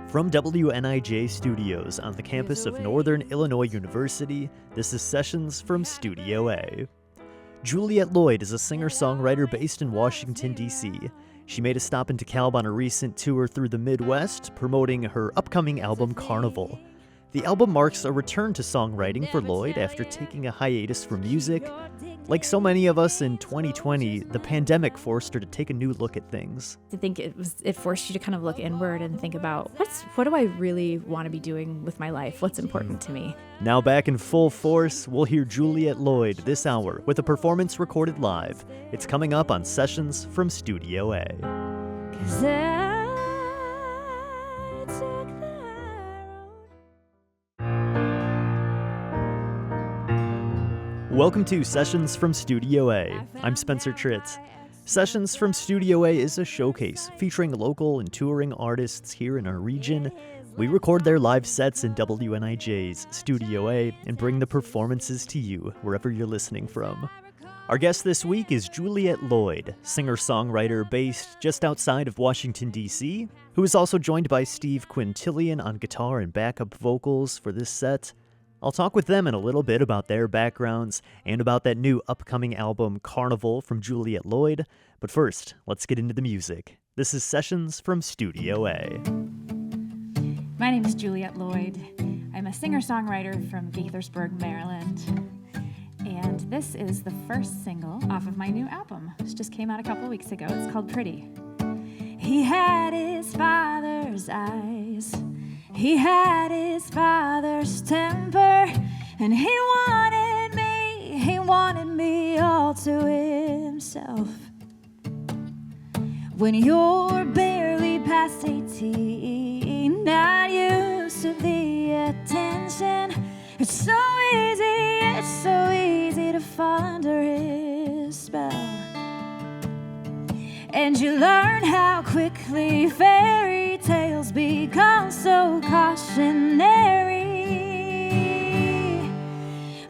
From WNIJ Studios on the campus of Northern Illinois University, this is Sessions from Studio A. Juliet Lloyd is a singer-songwriter based in Washington, D.C. She made a stop in DeKalb on a recent tour through the Midwest, promoting her upcoming album Carnival. The album marks a return to songwriting for Lloyd after taking a hiatus from music. Like so many of us in 2020, the pandemic forced her to take a new look at things. I think it forced you to kind of look inward and think about what do I really want to be doing with my life? What's important to me? Now back in full force, we'll hear Juliet Lloyd this hour with a performance recorded live. It's coming up on Sessions from Studio A. Welcome to Sessions from Studio A. I'm Spencer Tritz. Sessions from Studio A is a showcase featuring local and touring artists here in our region. We record their live sets in WNIJ's Studio A and bring the performances to you wherever you're listening from. Our guest this week is Juliet Lloyd, singer-songwriter based just outside of Washington, D.C., who is also joined by Steve Quintillion on guitar and backup vocals for this set. I'll talk with them in a little bit about their backgrounds and about that new upcoming album, Carnival, from Juliet Lloyd. But first, let's get into the music. This is Sessions from Studio A. My name is Juliet Lloyd. I'm a singer-songwriter from Gaithersburg, Maryland. And this is the first single off of my new album, which just came out a couple weeks ago. It's called Pretty. He had his father's eyes. He had his father's temper, and he wanted me all to himself. When you're barely past 18, not used to the attention, it's so easy to fall under his spell. And you learn how quickly fairy tales become so cautionary.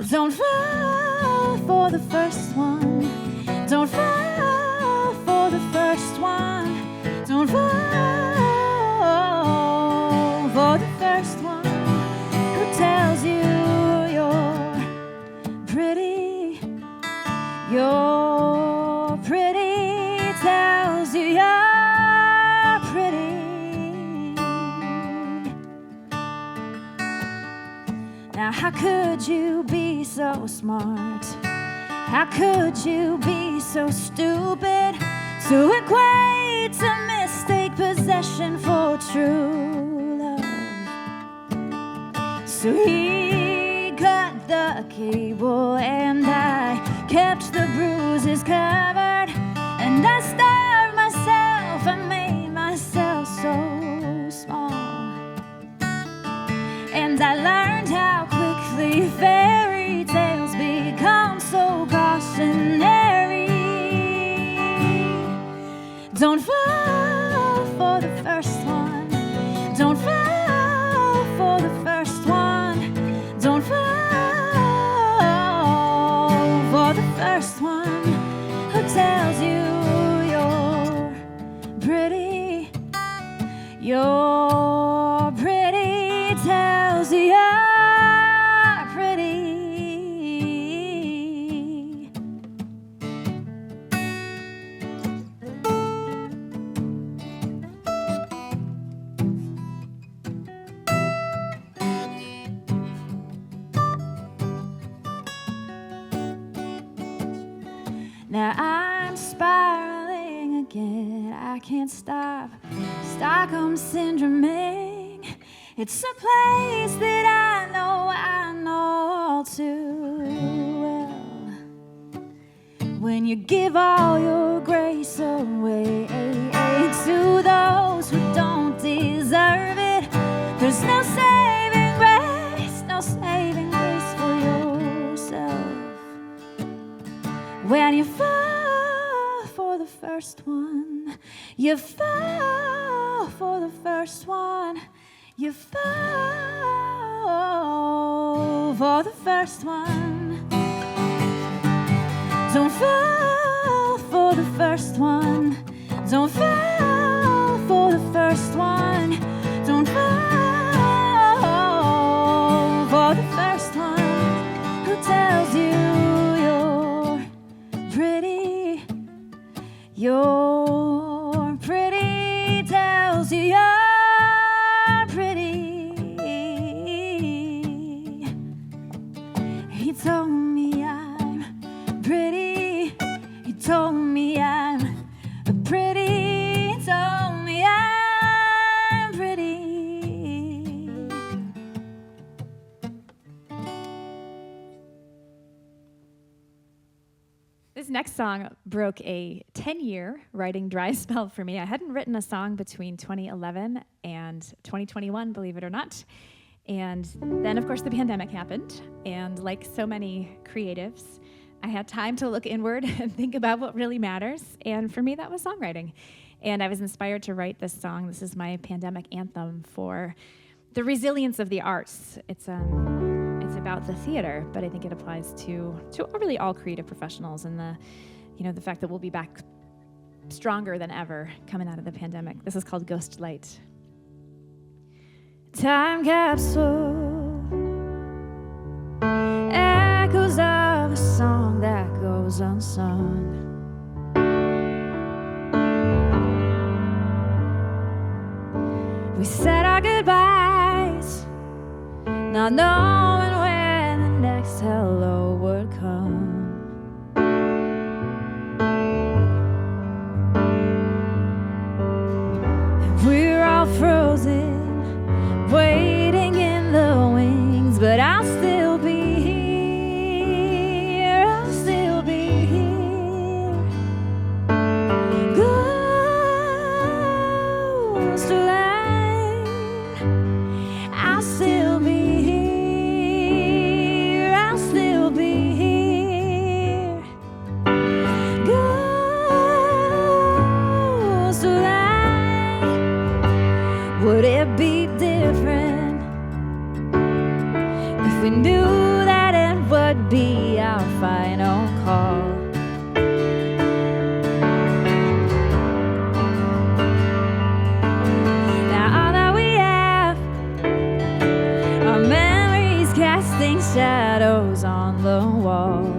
Don't fall for the first one. Don't fall for the first one. Don't fall for the first one who tells you you're pretty. You're pretty. Tells you you're pretty. Now how could you be so smart? How could you be so stupid to equate to mistake possession for true love? So he cut the cable and I kept the bruises covered. And I starved myself, I made myself so small. And I learned how quickly fairy tales become so cautionary. Don't fall for the first one. Don't fall for the first one. Don't fall for the first one who tells you pretty, you're pretty, tells you you're pretty. Now I'm spiraling again, I can't stop. Stockholm syndroming. It's a place that I know all too well. When you give all your grace away to those who don't deserve it, there's no saving grace for yourself. When you fall for the first one, you fall for the first one. You fall for the first one. Don't fall for the first one. Don't fall for the first one. Don't fall This next song broke a 10-year writing dry spell for me. I hadn't written a song between 2011 and 2021, believe it or not. And then, of course, the pandemic happened. And like so many creatives, I had time to look inward and think about what really matters. And for me, that was songwriting. And I was inspired to write this song. This is my pandemic anthem for the resilience of the arts. It's about the theater, but I think it applies to really all creative professionals, and the fact that we'll be back stronger than ever coming out of the pandemic. This is called Ghost Light. Time capsule, echoes of a song that goes unsung. We said our goodbyes, not knowing when the next hello would come. And we're all frozen, waiting in the wings, but I'll still be here, I'll still be here. Ghost light, I'll still be here, I'll still be here. Ghost light, would it be different if we knew that it would be our final call? Now all that we have are memories casting shadows on the wall.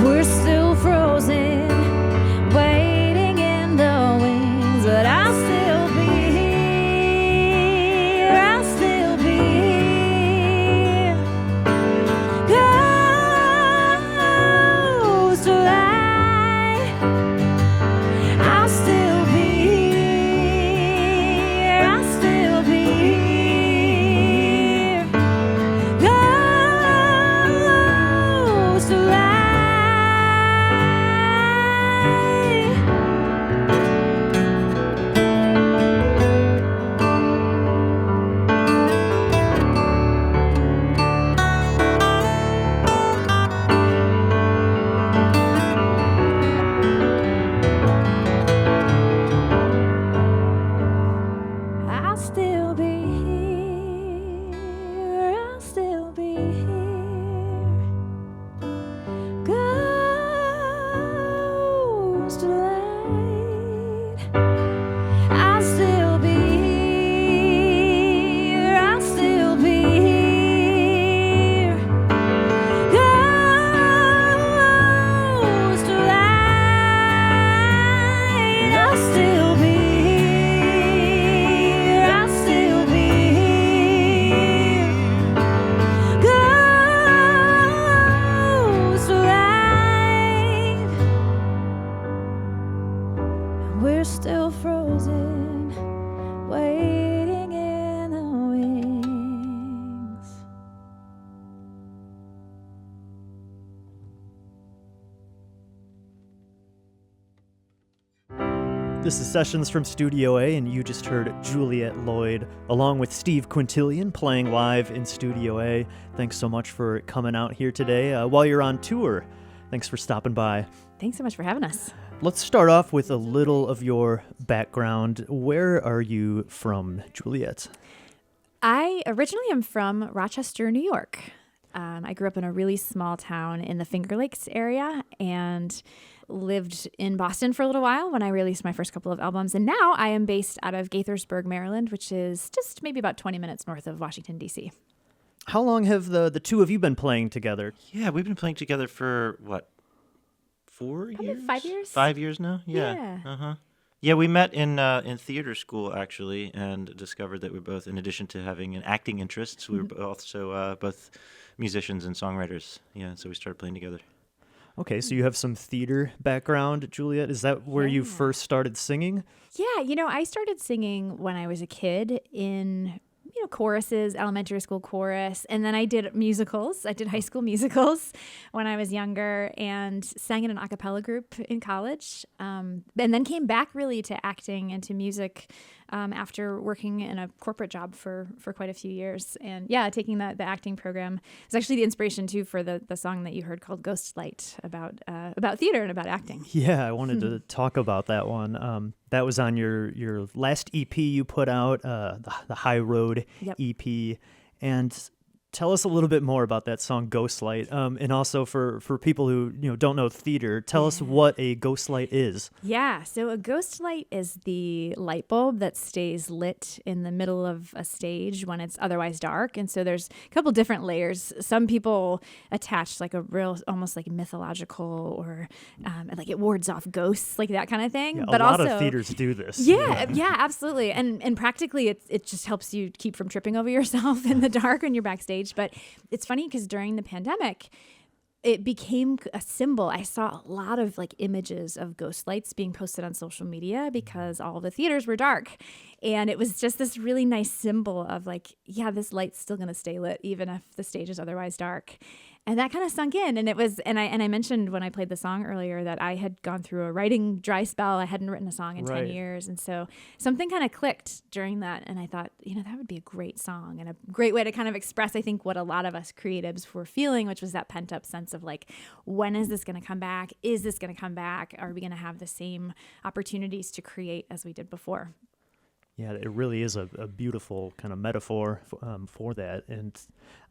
We're still frozen, waiting in the wings, but I'll still be here, I'll still be here. Ghost light, I'll still be here, I'll still be here. Ghost light. I'll still be here, I'll still be here. Ghost light, I'll still be here, I'll still be here. Ghost light, I'll still be here, I'll still be here. Ghost light, we're still frozen, waiting in the wings. This is Sessions from Studio A, and you just heard Juliet Lloyd along with Steve Quintillion playing live in Studio A. Thanks so much for coming out here today while you're on tour. Thanks for stopping by. Thanks so much for having us. Let's start off with a little of your background. Where are you from, Juliet? I originally am from Rochester, New York. I grew up in a really small town in the Finger Lakes area and lived in Boston for a little while when I released my first couple of albums. And now I am based out of Gaithersburg, Maryland, which is just maybe about 20 minutes north of Washington, D.C. How long have the two of you been playing together? Yeah, we've been playing together for, what, 4 Probably years? 5 years. 5 years now? Yeah. Uh-huh. Yeah, we met in theater school, actually, and discovered that we're both, in addition to having an acting interest, we were also both musicians and songwriters. Yeah, so we started playing together. Okay, so you have some theater background, Juliet. Is that where you first started singing? Yeah, I started singing when I was a kid in choruses, elementary school chorus. And then I did musicals. I did high school musicals when I was younger and sang in an a cappella group in college. And then came back really to acting and to music after working in a corporate job for quite a few years. And yeah, taking the acting program was actually the inspiration too for the song that you heard called Ghost Light about theater and about acting. Yeah, I wanted to talk about that one. That was on your last EP you put out, the High Road EP. And tell us a little bit more about that song Ghostlight. And also for people who don't know theater, tell us what a ghost light is. Yeah, so a ghost light is the light bulb that stays lit in the middle of a stage when it's otherwise dark. And so there's a couple different layers. Some people attach like a real, almost like mythological or like it wards off ghosts, like that kind of thing. Yeah, but a lot also, of theaters do this. Yeah, absolutely. And practically it just helps you keep from tripping over yourself in the dark when you're backstage. But it's funny because during the pandemic, it became a symbol. I saw a lot of like images of ghost lights being posted on social media because all the theaters were dark. And it was just this really nice symbol of like, yeah, this light's still going to stay lit even if the stage is otherwise dark. And that kind of sunk in. And it was, and I mentioned when I played the song earlier that I had gone through a writing dry spell. I hadn't written a song in 10 years. And so something kind of clicked during that. And I thought, that would be a great song and a great way to kind of express, I think, what a lot of us creatives were feeling, which was that pent up sense of like, when is this going to come back? Is this going to come back? Are we going to have the same opportunities to create as we did before? Yeah, it really is a beautiful kind of metaphor for that. And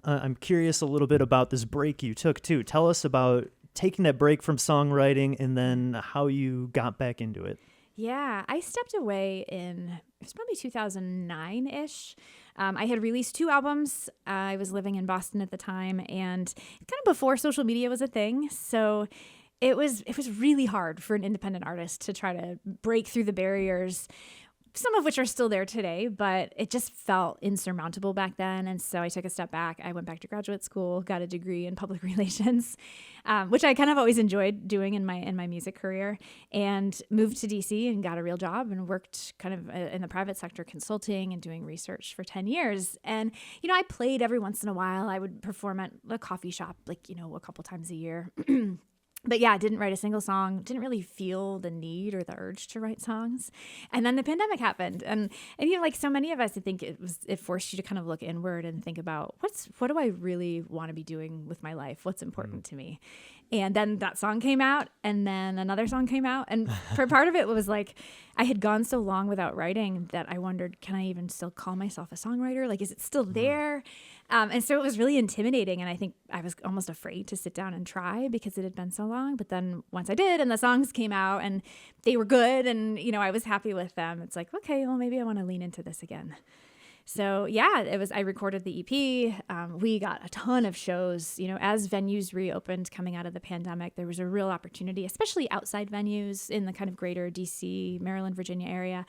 I'm curious a little bit about this break you took, too. Tell us about taking that break from songwriting and then how you got back into it. Yeah, I stepped away it was probably 2009-ish. I had released 2 albums. I was living in Boston at the time and kind of before social media was a thing. So it was really hard for an independent artist to try to break through the barriers, some of which are still there today, but it just felt insurmountable back then. And so I took a step back. I went back to graduate school, got a degree in public relations, which I kind of always enjoyed doing in my music career, and moved to DC and got a real job and worked kind of in the private sector consulting and doing research for 10 years. And, I played every once in a while. I would perform at a coffee shop, like, a couple times a year. But yeah, I didn't write a single song, didn't really feel the need or the urge to write songs. And then the pandemic happened. And like so many of us, I think it forced you to kind of look inward and think about what do I really want to be doing with my life? What's important to me? And then that song came out, and then another song came out. And for part of it was like, I had gone so long without writing that I wondered, can I even still call myself a songwriter? Like, is it still there? And so it was really intimidating. And I think I was almost afraid to sit down and try because it had been so long. But then once I did, and the songs came out and they were good, and, I was happy with them, it's like, okay, well, maybe I want to lean into this again. So yeah, I recorded the EP. We got a ton of shows, as venues reopened coming out of the pandemic. There was a real opportunity, especially outside venues in the kind of greater DC, Maryland, Virginia area.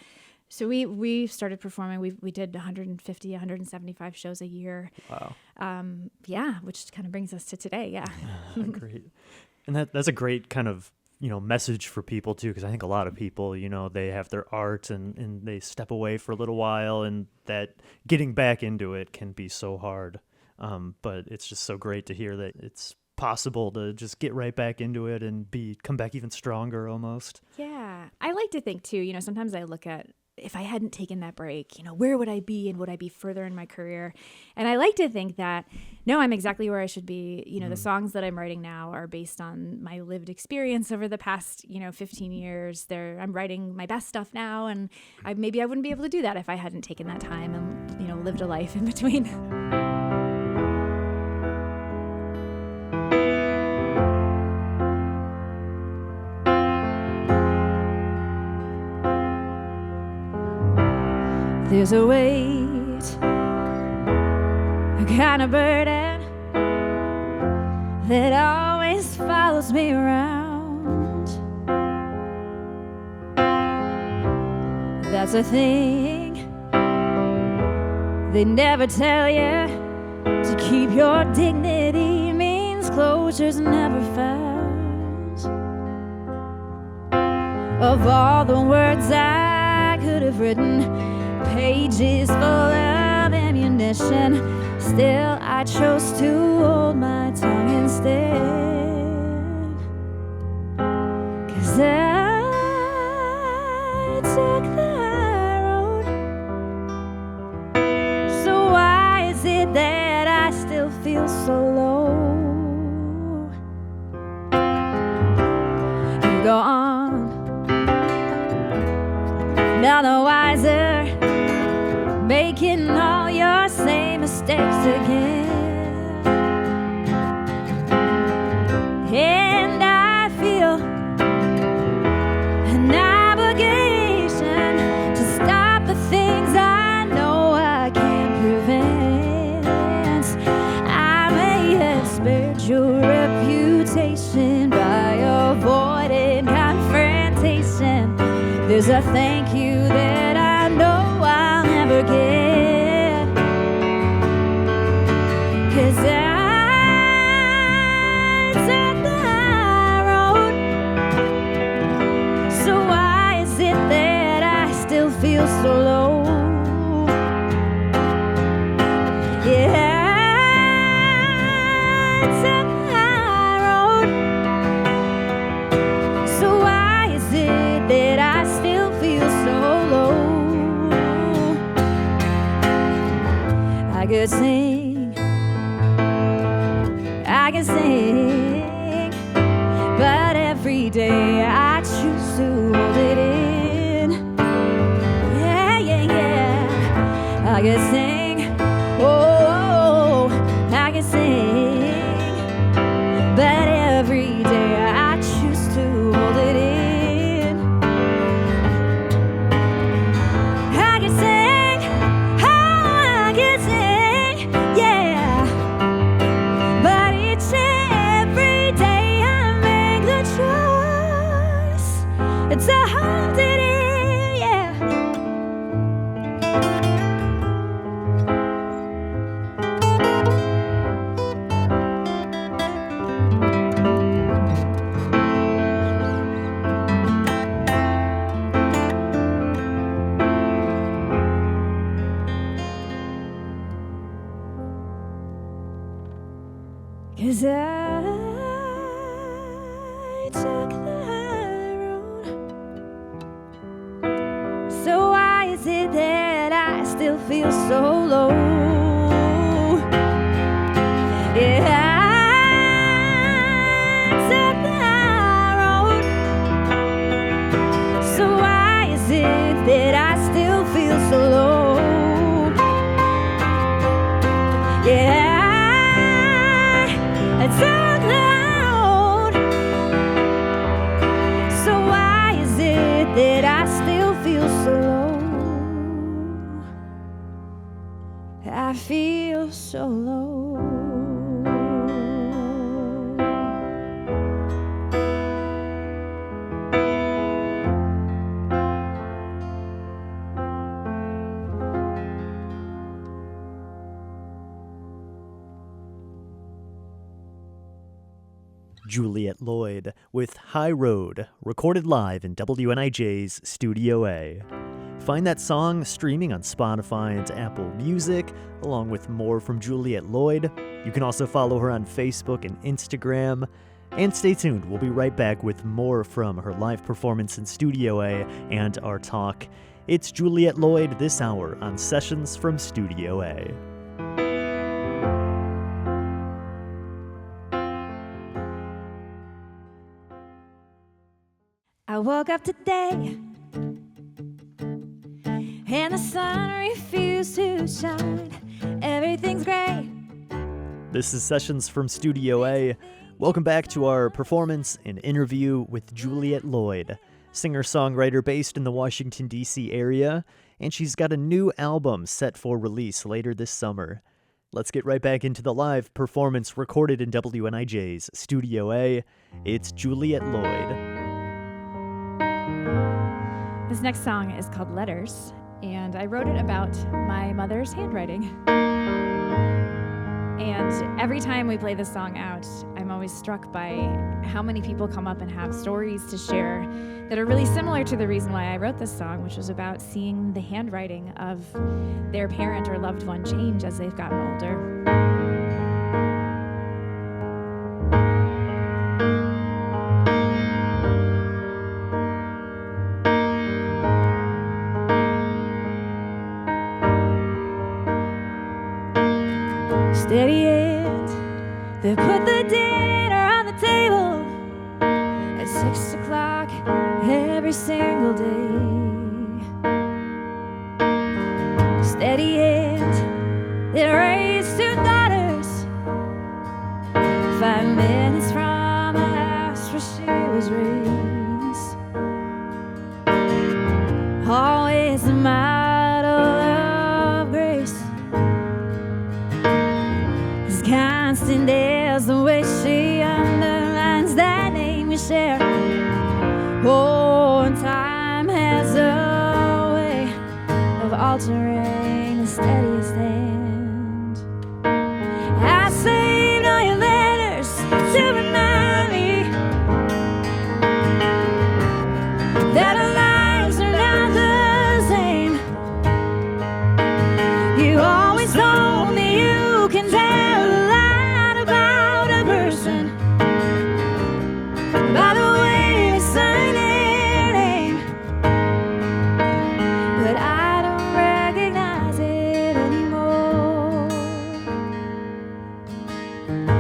So we started performing. We did 150, 175 shows a year. Wow. Which kind of brings us to today. Yeah. Great. And that's a great kind of message for people too, because I think a lot of people, they have their art and they step away for a little while, and that getting back into it can be so hard. But it's just so great to hear that it's possible to just get right back into it and come back even stronger almost. Yeah. I like to think too, sometimes I look at, if I hadn't taken that break, where would I be, and would I be further in my career? And I like to think that, no, I'm exactly where I should be. The songs that I'm writing now are based on my lived experience over the past, 15 years. I'm writing my best stuff now, and maybe I wouldn't be able to do that if I hadn't taken that time and, lived a life in between. There's a weight, a kind of burden that always follows me around. That's a thing they never tell you. To keep your dignity means closure's never found. Of all the words I could have written, pages full of ammunition, permission. Still, I chose to hold my tongue instead. 'Cause I took the high road. So why is it that I still feel so low? You go on, none the wiser, making all your same mistakes again. And I feel an obligation to stop the things I know I can't prevent. I may have spared your reputation by avoiding confrontation. There's a thank you that I know I'll never get. 'Cause I took the high road. So why is it that I still feel so low? Yeah, I took the high road. So why is it that I still feel so low? I could sing, I can sing, but every day I choose to hold it in. Yeah, yeah, yeah. I can sing, oh, I can sing, but every day I choose to hold it in. I can sing, oh, I can sing, yeah, but each and every day I make the choice to hold it in, yeah. Cause I took the high road. So why is it that I still feel so low? Yeah, I took the high road. So why is it that I still feel so low? Yeah, I took the road. So why is it that I still feel so low? I feel so low. Juliet Lloyd with High Road, recorded live in WNIJ's Studio A. Find that song streaming on Spotify and Apple Music, along with more from Juliet Lloyd. You can also follow her on Facebook and Instagram. And stay tuned, we'll be right back with more from her live performance in Studio A and our talk. It's Juliet Lloyd this hour on Sessions from Studio A. I woke up today and the sun refused to shine. Everything's great. This is Sessions from Studio A. Welcome back to our performance and interview with Juliet Lloyd, singer-songwriter based in the Washington, D.C. area, and she's got a new album set for release later this summer. Let's get right back into the live performance recorded in WNIJ's Studio A. It's Juliet Lloyd. This next song is called Letters, and I wrote it about my mother's handwriting. And every time we play this song out, I'm always struck by how many people come up and have stories to share that are really similar to the reason why I wrote this song, which was about seeing the handwriting of their parent or loved one change as they've gotten older. Steady hand, they put the dinner on the table at 6 o'clock every single day. Steady hand, they raised 2 daughters 5 minutes from the house where she was raised. Always a model of grace, constant as the way she underlines that name you share. Oh, and time has a way of altering the steadiest hand. I saved all your letters to remind me that our lives are not the same. You always told me you can tell by the way they sign their name, but I don't recognize it anymore.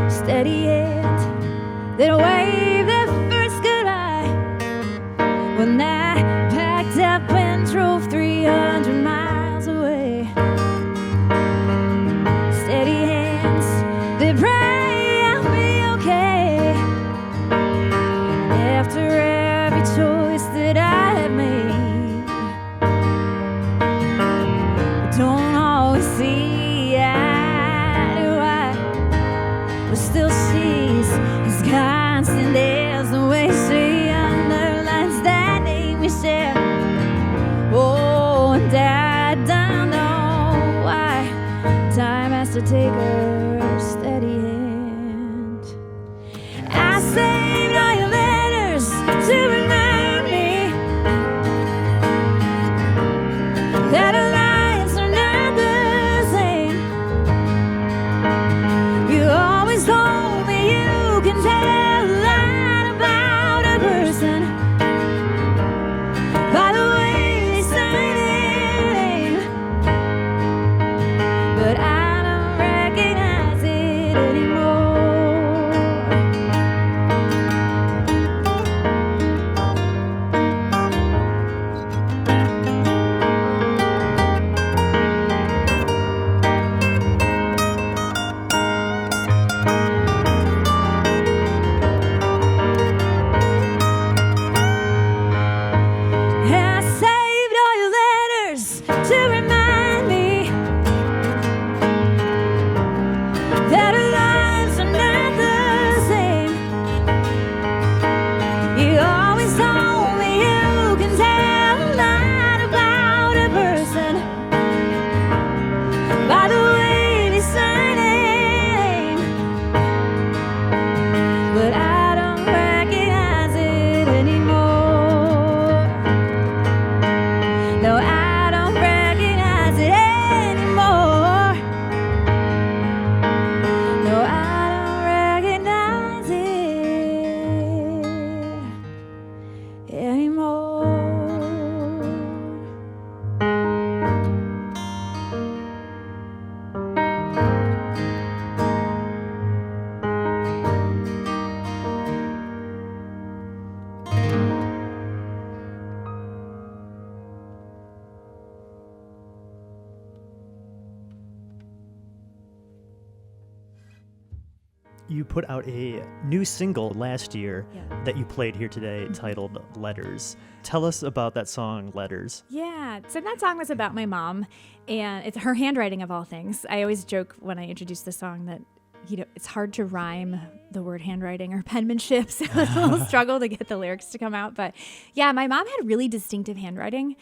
Steady hand that waved their first goodbye when I packed up and drove 300 miles away. Steady hands that pray I'll be okay after every choice that I have made. I don't always see eye to eye, but still she's as constant as the way she underlines that name we share. Oh, and I don't know why time has to take her steady hand. I saved all your letters to remind me that our lives are not the same. You always told me you can tell a lot about a person by the way they sign their name, but I don't recognize it anymore. I saved all your letters to remind me that our lives are not the same. You always told me you can tell a lot about a person by the way they sign their name, but I don't recognize it anymore. No, I don't recognize it anymore. No, I don't recognize it anymore. You put out a new single last year Yeah. that you played here today titled Letters. Tell us about that song, Letters. Yeah, so that song was about my mom, and it's her handwriting of all things. I always joke when I introduce the song that, you know, it's hard to rhyme the word handwriting or penmanship, so it's a little struggle to get the lyrics to come out. But yeah, my mom had really distinctive handwriting.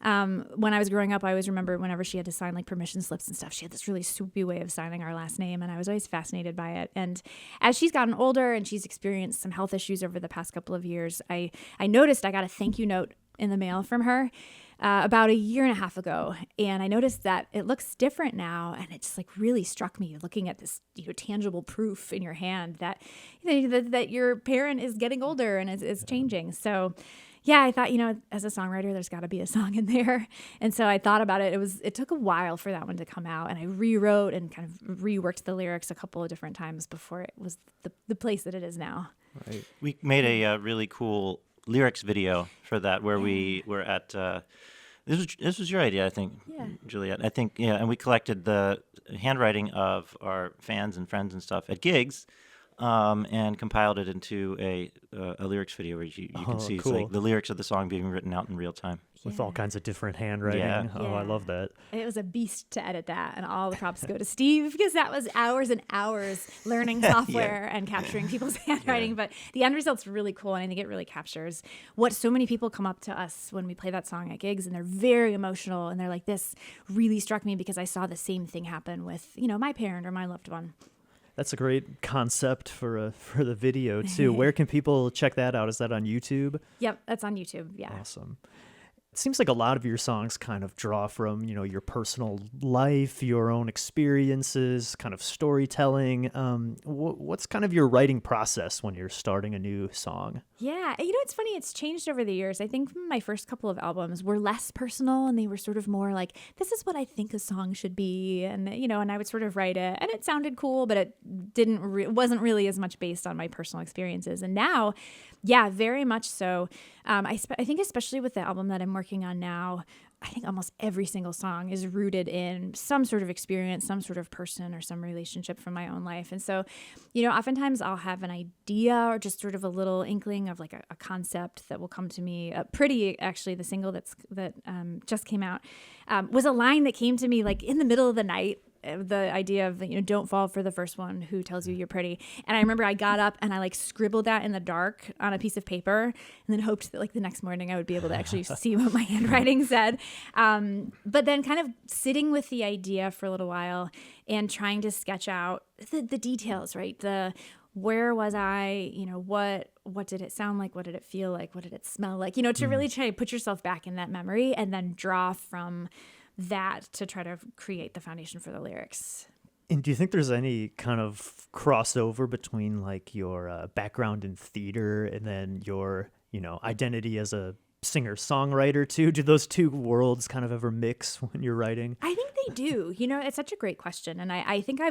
When I was growing up, I always remember whenever she had to sign like permission slips and stuff, she had this really swoopy way of signing our last name, and I was always fascinated by it. And as she's gotten older and she's experienced some health issues over the past couple of years, I noticed I got a thank you note in the mail from her about 1.5 years ago, and I noticed that it looks different now, and it just like really struck me looking at this tangible proof in your hand that that your parent is getting older and is changing. So yeah, I thought, as a songwriter, there's got to be a song in there. And so I thought about it. It took a while for that one to come out, and I rewrote and kind of reworked the lyrics a couple of different times before it was the place that it is now. Right. We made a really cool lyrics video for that where we were at this was your idea, I think, Juliet. I think, and we collected the handwriting of our fans and friends and stuff at gigs, and compiled it into a lyrics video where you can see cool. It's like the lyrics of the song being written out in real time. With all kinds of different handwriting. Yeah. Oh, I love that. It was a beast to edit that, and all the props go to Steve because that was hours and hours learning software and capturing people's handwriting. But the end result's really cool, and I think it really captures what so many people come up to us when we play that song at gigs, and they're very emotional, and they're like, this really struck me because I saw the same thing happen with, my parent or my loved one. That's a great concept for the video too. Where can people check that out? Is that on YouTube? Yep, that's on YouTube. Yeah. Awesome. It seems like a lot of your songs kind of draw from, your personal life, your own experiences, kind of storytelling. What's kind of your writing process when you're starting a new song? Yeah, it's funny. It's changed over the years. I think my first couple of albums were less personal, and they were sort of more like, this is what I think a song should be. And, and I would sort of write it, and it sounded cool, but it wasn't really as much based on my personal experiences. And now, yeah, very much so. I think especially with the album that I'm working on now, I think almost every single song is rooted in some sort of experience, some sort of person, or some relationship from my own life. And so, oftentimes I'll have an idea or just sort of a little inkling of like a concept that will come to me. Pretty, actually, the single that just came out was a line that came to me like in the middle of the night. The idea of, don't fall for the first one who tells you you're pretty. And I remember I got up and I like scribbled that in the dark on a piece of paper, and then hoped that like the next morning I would be able to actually see what my handwriting said. But then kind of sitting with the idea for a little while and trying to sketch out the details, right? Where was I? What did it sound like? What did it feel like? What did it smell like? To really try to put yourself back in that memory and then draw from that to try to create the foundation for the lyrics. And do you think there's any kind of crossover between like your background in theater and then your, identity as a singer-songwriter too? Do those two worlds kind of ever mix when you're writing? I think they do. It's such a great question. And I think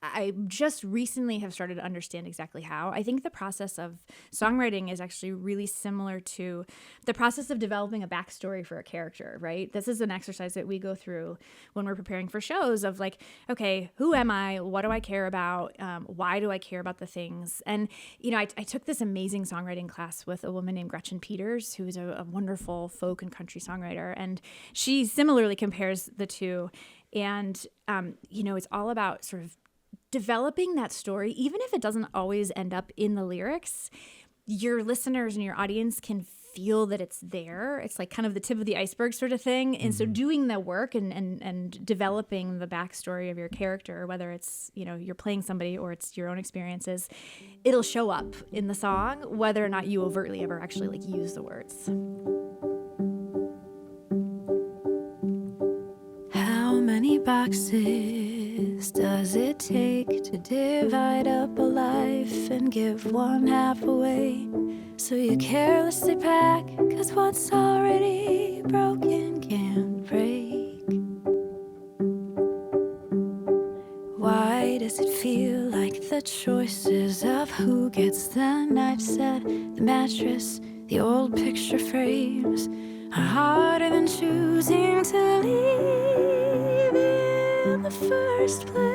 I just recently have started to understand exactly how. I think the process of songwriting is actually really similar to the process of developing a backstory for a character, right? This is an exercise that we go through when we're preparing for shows of like, okay, who am I? What do I care about? Why do I care about the things? And, I took this amazing songwriting class with a woman named Gretchen Peters, who is a wonderful folk and country songwriter. And she similarly compares the two. And, it's all about sort of developing that story, even if it doesn't always end up in the lyrics, your listeners and your audience can feel that it's there. It's like kind of the tip of the iceberg sort of thing. And so doing the work and developing the backstory of your character, whether it's, you're playing somebody or it's your own experiences, it'll show up in the song, whether or not you overtly ever actually like use the words. How many boxes does it take to divide up a life and give one half away? So you carelessly pack, 'cause what's already broken can't break. Why does it feel like the choices of who gets the knife set, the mattress, the old picture frames are harder than choosing to leave in the first place?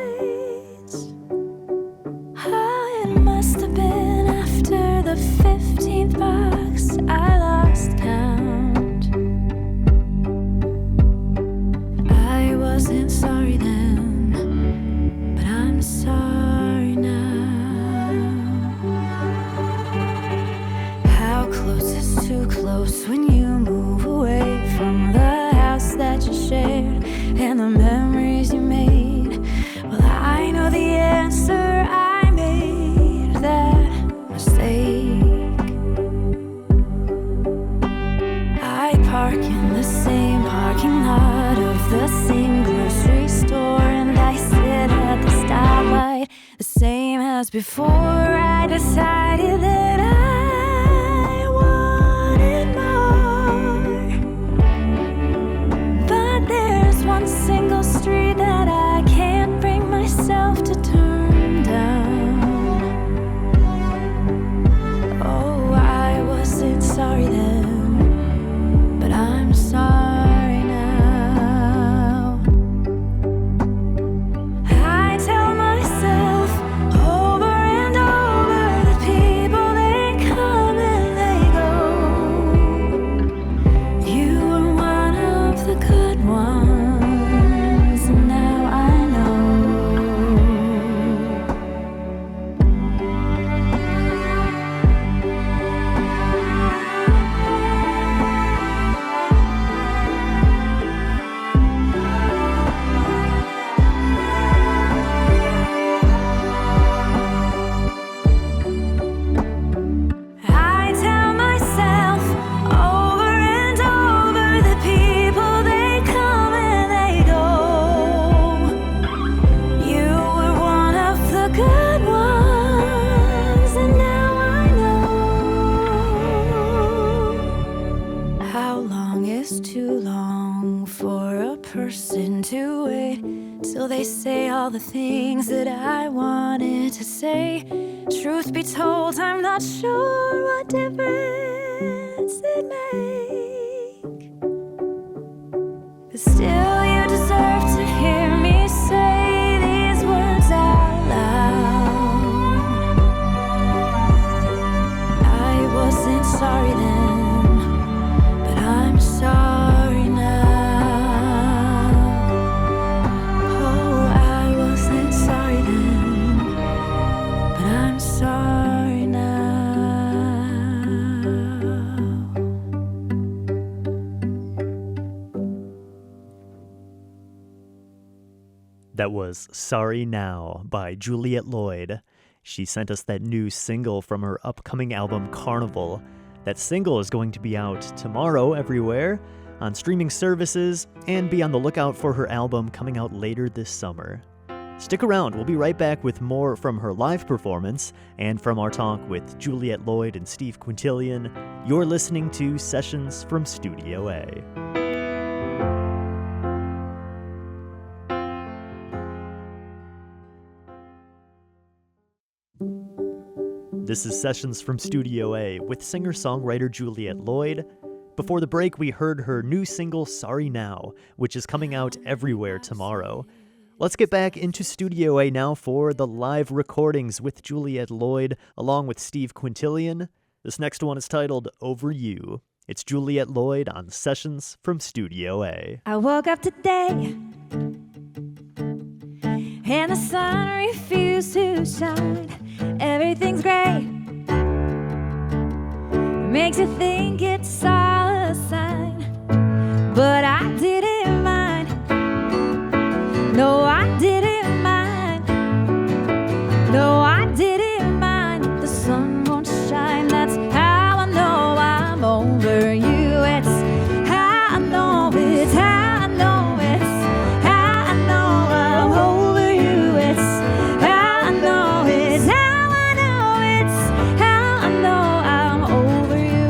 It must have been after the 15th box I lost count. I wasn't sorry then, but I'm sorry now. How close is too close when you move away from the and the memories you made. Well, I know the answer. I made that mistake. I park in the same parking lot of the same grocery store, and I sit at the stoplight, the same as before. I decided that I wanted more, but there's one single street that I can't bring myself to turn down. Oh, I wasn't sorry then, but I'm sorry now. I tell myself over and over that people, they come and they go. You were one of the good ones, and now I know. I tell myself over and over that people, they come and they go. You were one of the good ones, and now I know. How long is too long for a person to wait till they say all the things that I wanted to say? Truth be told, I'm not sure what difference it makes. But still, you deserve to hear me say these words out loud. I wasn't sorry then, but I'm sorry now. Oh, I wasn't sorry then, but I'm sorry now. That was Sorry Now by Juliet Lloyd. She sent us that new single from her upcoming album Carnival. That single is going to be out tomorrow everywhere on streaming services, and be on the lookout for her album coming out later this summer. Stick around, we'll be right back with more from her live performance and from our talk with Juliet Lloyd and Steve Quintillion. You're listening to Sessions from Studio A. This is Sessions from Studio A with singer-songwriter Juliet Lloyd. Before the break, we heard her new single, Sorry Now, which is coming out everywhere tomorrow. Let's get back into Studio A now for the live recordings with Juliet Lloyd, along with Steve Quintillion. This next one is titled Over You. It's Juliet Lloyd on Sessions from Studio A. I woke up today and the sun refused to shine. Everything's gray, makes you think it's all a sign, but I didn't mind. No, I didn't mind. No, I didn't mind. The sun won't shine. That's how I know I'm over you. It's how I know. It's how I know. It's how I know I'm over you. It's how I know. It's how I know. It's how I know I'm over you.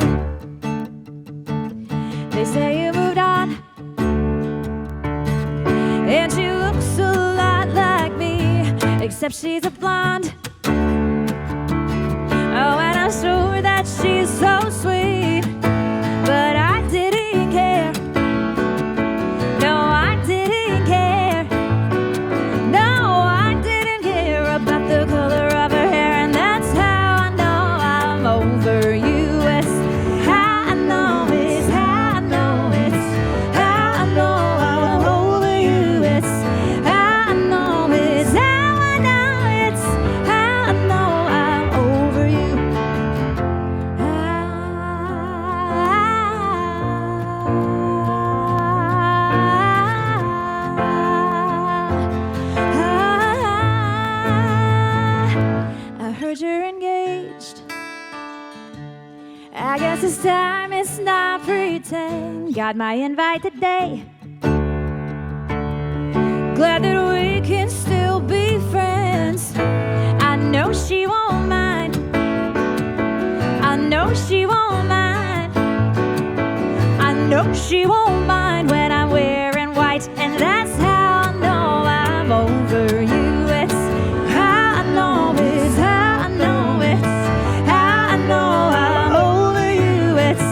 They say you moved on, and she looks a lot like me, except she's a blonde. Oh, and I'm sure that she's so sweet, but I didn't care. No, I didn't care. No, I didn't care about the color of her hair, and that's how I know I'm over you. It's how I know. It's how I know. It's how I know I'm over you. It's how I know. It's how I know. It's how I know I'm over you. This time it's not pretend. Got my invite today. Glad that we can still be friends. I know she won't mind. I know she won't mind. I know she won't mind when I'm wearing white, and that's how I know I'm over you. It's how I know, it's how I know, it's how I know I'm over you. It's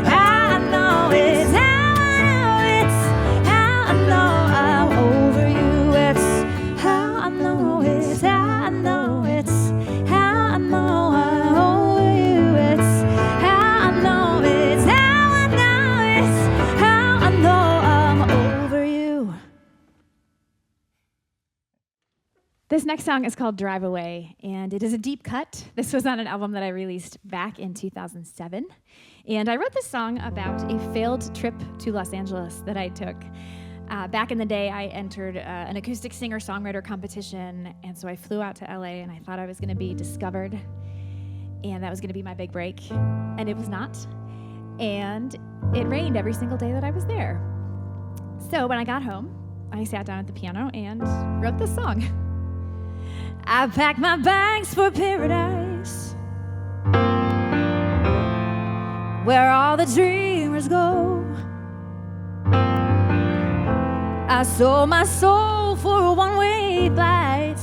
how I know, it's how I know, it's how I know I'm over you. It's how I know, it's how I know, it's how I know I'm over you. It's how I know, it's how I know, it's how I know I'm over you. This next song is called Drive Away, and it is a deep cut. This was on an album that I released back in 2007. And I wrote this song about a failed trip to Los Angeles that I took. Back in the day, I entered an acoustic singer-songwriter competition, and so I flew out to LA, and I thought I was going to be discovered, and that was going to be my big break, and it was not. And it rained every single day that I was there. So when I got home, I sat down at the piano and wrote this song. I packed my bags for paradise, where all the dreamers go. I sold my soul for a one-way flight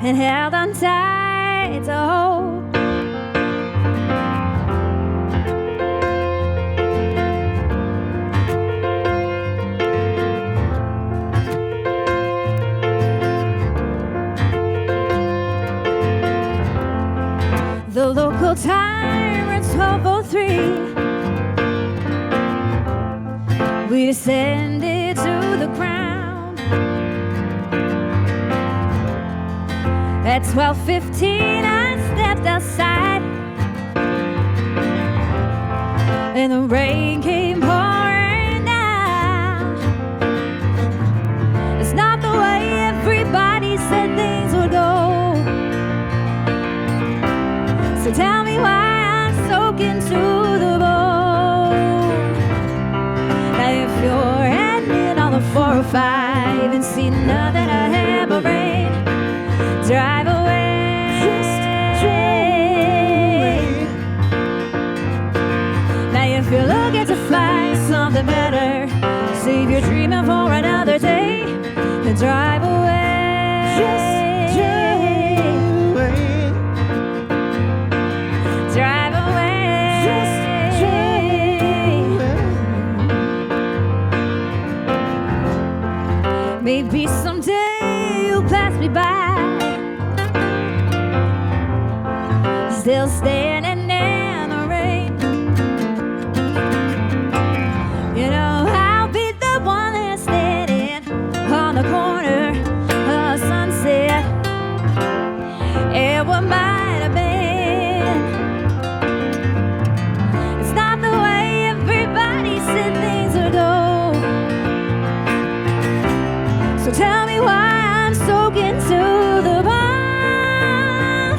and held on tight to hope. The local time is 12:03. We descended to the ground. At 12:15, I stepped outside, and the rain came pouring down. It's not the way everybody said things would go. So tell me why I'm soaking to the bone. Now if you're heading on the 405 and see nothing ahead but rain, drive away. Just drive away. Now if you're looking to find something better, save your dreaming for another day, and drive away. Just drive away. Just drive away. Maybe someday you'll pass me by, still standing in the rain. You know, I'll be the one that's standing on the corner of Sunset, and what might have been. It's not the way everybody said things would go. So tell me why I'm soaking to the bone.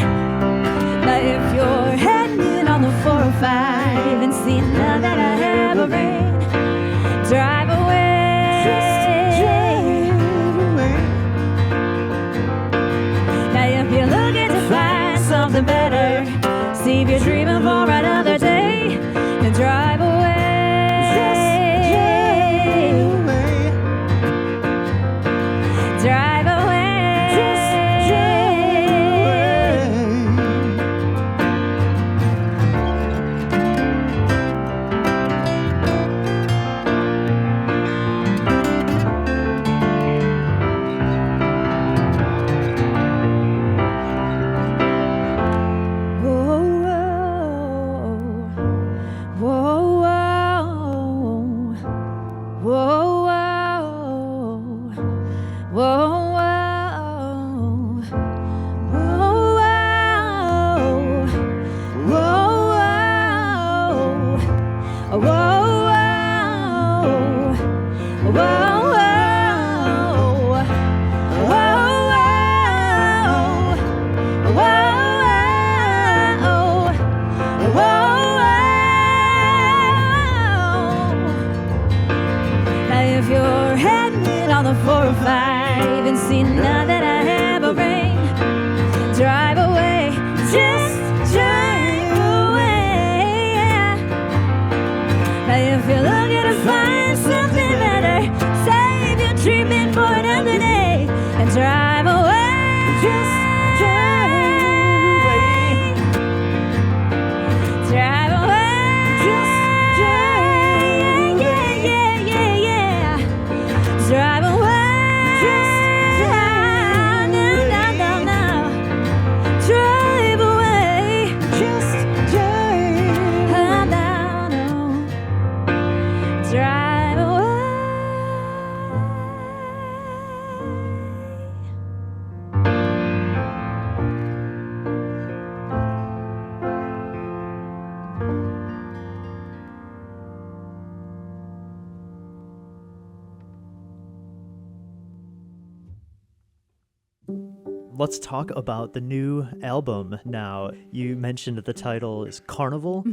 Now if you're heading on the 405 and see nothing ahead but rain, drive away. Just drive away. Now if you're looking to find something better, see if you're dreaming for another day, and drive away. Drive away. Just drive away. you're heading on the 405 and see now that I have a rain, drive away, just drive away. Now if you're looking to find something better, save your treatment for another day and drive away, just drive away, drive away, just drive, yeah, drive away, just drive, no, drive away, just drive, no, drive away. Let's talk about the new album now. You mentioned that the title is Carnival.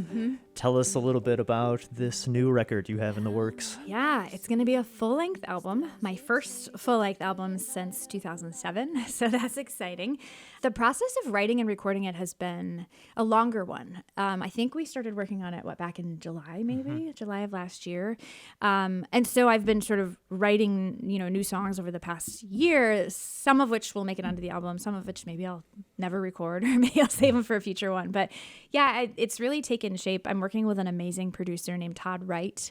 Tell us a little bit about this new record you have in the works. Yeah, it's going to be a full-length album, my first full-length album since 2007, so that's exciting. The process of writing and recording it has been a longer one. I think we started working on it, back in July, maybe? July of last year. And so I've been sort of writing, new songs over the past year, some of which will make it onto the album, some of which maybe I'll never record, or maybe I'll save them for a future one. But yeah, it's really taken shape. I'm working with an amazing producer named Todd Wright,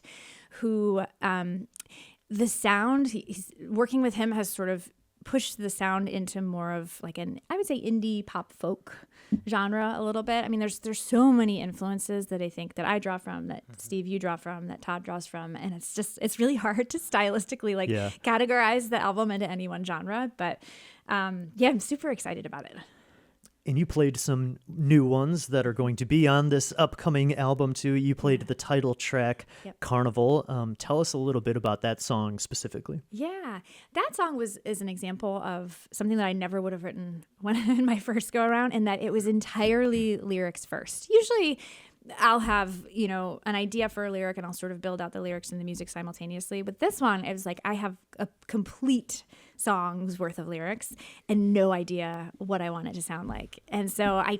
who the sound, working with him has sort of pushed the sound into more of like I would say indie pop folk genre a little bit. I mean, there's so many influences that I think that I draw from, that Steve, you draw from, that Todd draws from. And it's really hard to stylistically categorize the album into any one genre. But I'm super excited about it. And you played some new ones that are going to be on this upcoming album too. You played the title track, Carnival. Tell us a little bit about that song specifically. Yeah, that song is an example of something that I never would have written when in my first go around, and that it was entirely lyrics first. Usually I'll have, an idea for a lyric and I'll sort of build out the lyrics and the music simultaneously. But this one, it was like I have a complete song's worth of lyrics and no idea what I want it to sound like. And so I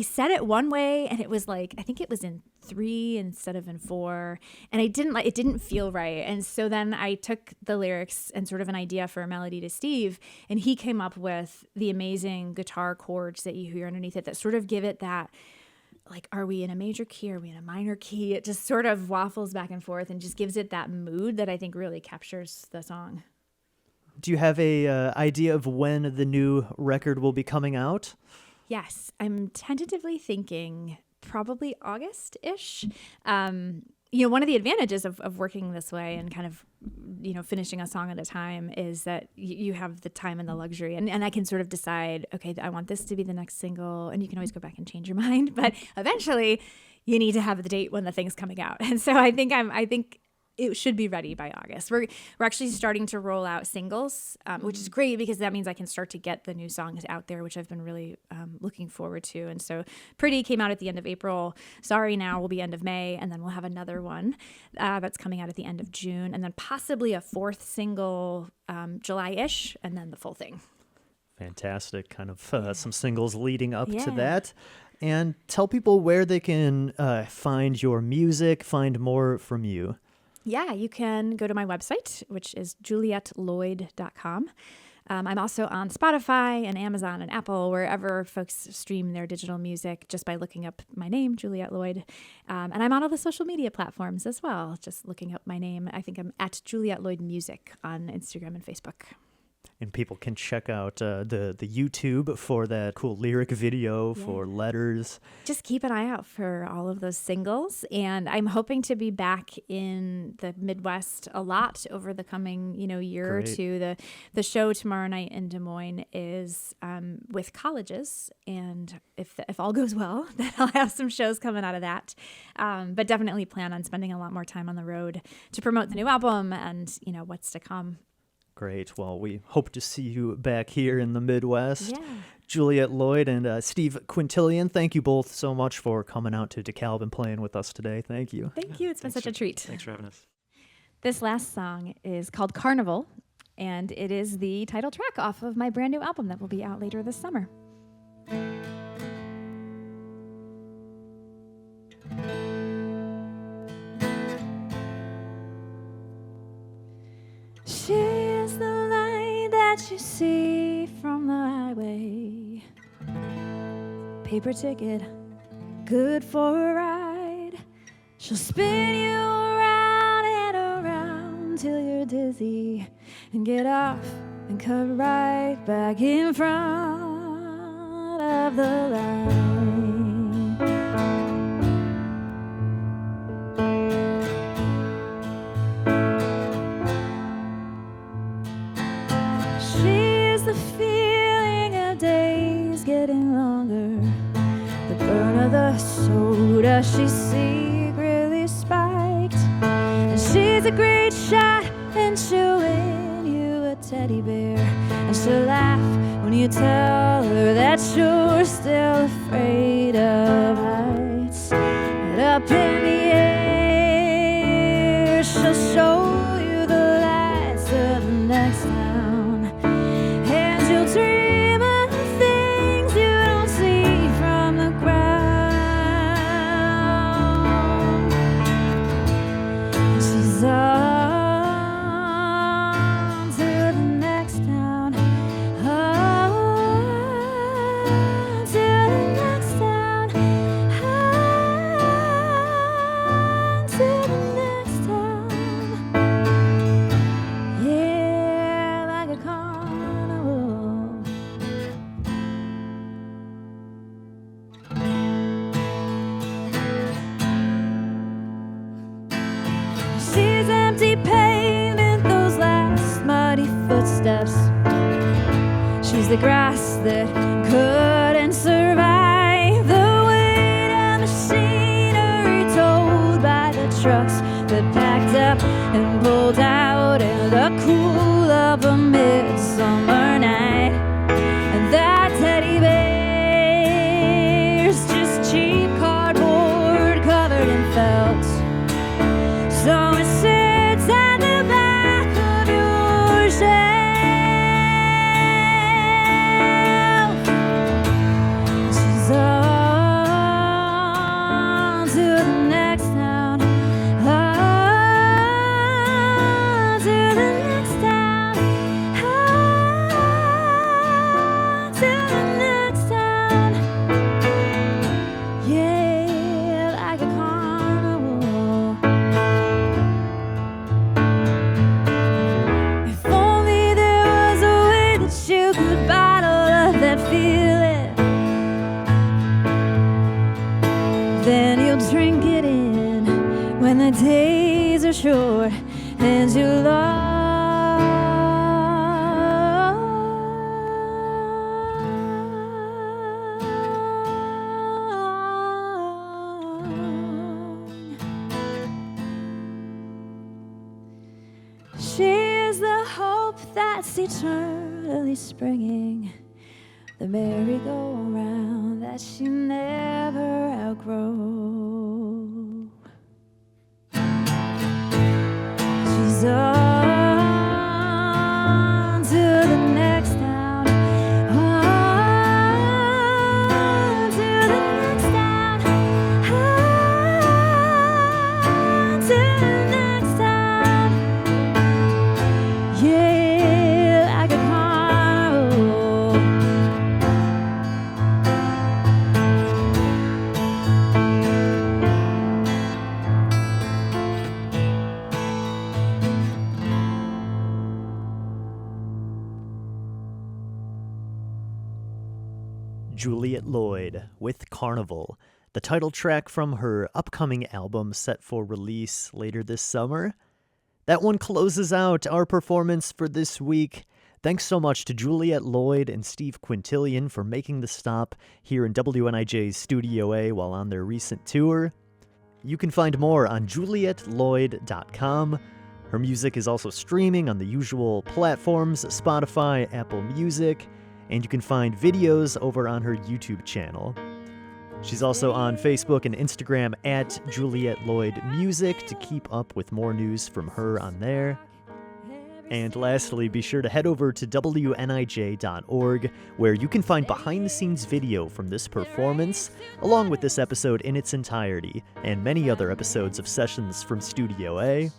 said it one way and it was like, I think it was in 3 instead of in 4. And it didn't feel right. And so then I took the lyrics and sort of an idea for a melody to Steve, and he came up with the amazing guitar chords that you hear underneath it that sort of give it that, like, are we in a major key? Are we in a minor key? It just sort of waffles back and forth and just gives it that mood that I think really captures the song. Do you have a idea of when the new record will be coming out? Yes, I'm tentatively thinking probably August-ish. One of the advantages of working this way and kind of, finishing a song at a time is that you have the time and the luxury. And I can sort of decide, okay, I want this to be the next single. And you can always go back and change your mind. But eventually you need to have the date when the thing's coming out. And so I think it should be ready by August. We're actually starting to roll out singles, which is great because that means I can start to get the new songs out there, which I've been really looking forward to. And so Pretty came out at the end of April. Sorry Now will be end of May. And then we'll have another one that's coming out at the end of June. And then possibly a 4th single July-ish, and then the full thing. Fantastic. Kind of some singles leading up to that. And tell people where they can find your music, find more from you. Yeah, you can go to my website, which is julietloyd.com. I'm also on Spotify and Amazon and Apple, wherever folks stream their digital music, just by looking up my name, Juliet Lloyd. And I'm on all the social media platforms as well, just looking up my name. I think I'm at Juliet Lloyd Music on Instagram and Facebook. And people can check out the YouTube for that cool lyric video for Letters. Just keep an eye out for all of those singles. And I'm hoping to be back in the Midwest a lot over the coming year or two. The show tomorrow night in Des Moines is with colleges. And if all goes well, then I'll have some shows coming out of that. But definitely plan on spending a lot more time on the road to promote the new album and what's to come. Great. Well, we hope to see you back here in the Midwest. Yeah. Juliet Lloyd and Steve Quintillion, thank you both so much for coming out to DeKalb and playing with us today. Thank you. Thank you. It's been such a treat. Thanks for having us. This last song is called Carnival, and it is the title track off of my brand new album that will be out later this summer. She is the light that you see from the highway. Paper ticket, good for a ride. She'll spin you around and around till you're dizzy and get off and cut right back in front of the line. She's the feeling of days getting longer, the burn of the soda she secretly spiked. And she's a great shot, and she'll win you a teddy bear. And she'll laugh when you tell her that you're still afraid of heights. But up in the air, she'll show you the lights of the next town. And you'll dream of things you don't see from the ground. She's on to the next town, on to the next town, on to the next town. Yeah, like a carnival. She's empty pavement, those last muddy footsteps. She's the grass that couldn't survive the weight of machinery told by the trucks that packed up and pulled out in the cool of a midsummer night. And that teddy bear's just cheap cardboard covered in felt. So it sits at the back of your shelf. She's on to the next town, on to the next town, on to the next town. Yeah, like a carnival. If only there was a way that you could bottle up that feeling, then you'll drink it in when the days are short and you long. She is the hope that's eternally springing, the merry-go-round that you never outgrow. She's on to the next town, on to the next town, on to the next town. Yeah, like a carnival. Juliet Lloyd with Carnival, the title track from her upcoming album set for release later this summer. That one closes out our performance for this week. Thanks so much to Juliet Lloyd and Steve Quintillion for making the stop here in WNIJ's Studio A while on their recent tour. You can find more on JulietLloyd.com. Her music is also streaming on the usual platforms, Spotify, Apple Music, and you can find videos over on her YouTube channel. She's also on Facebook and Instagram at Juliet Lloyd Music to keep up with more news from her on there. And lastly, be sure to head over to WNIJ.org, where you can find behind-the-scenes video from this performance, along with this episode in its entirety, and many other episodes of Sessions from Studio A.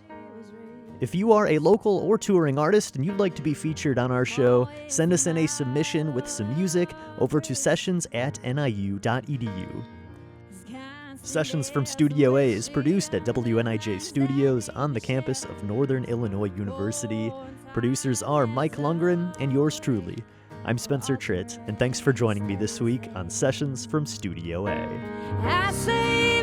If you are a local or touring artist and you'd like to be featured on our show, send us in a submission with some music over to sessions@niu.edu. Sessions from Studio A is produced at WNIJ Studios on the campus of Northern Illinois University. Producers are Mike Lundgren and yours truly. I'm Spencer Tritt, and thanks for joining me this week on Sessions from Studio A. I say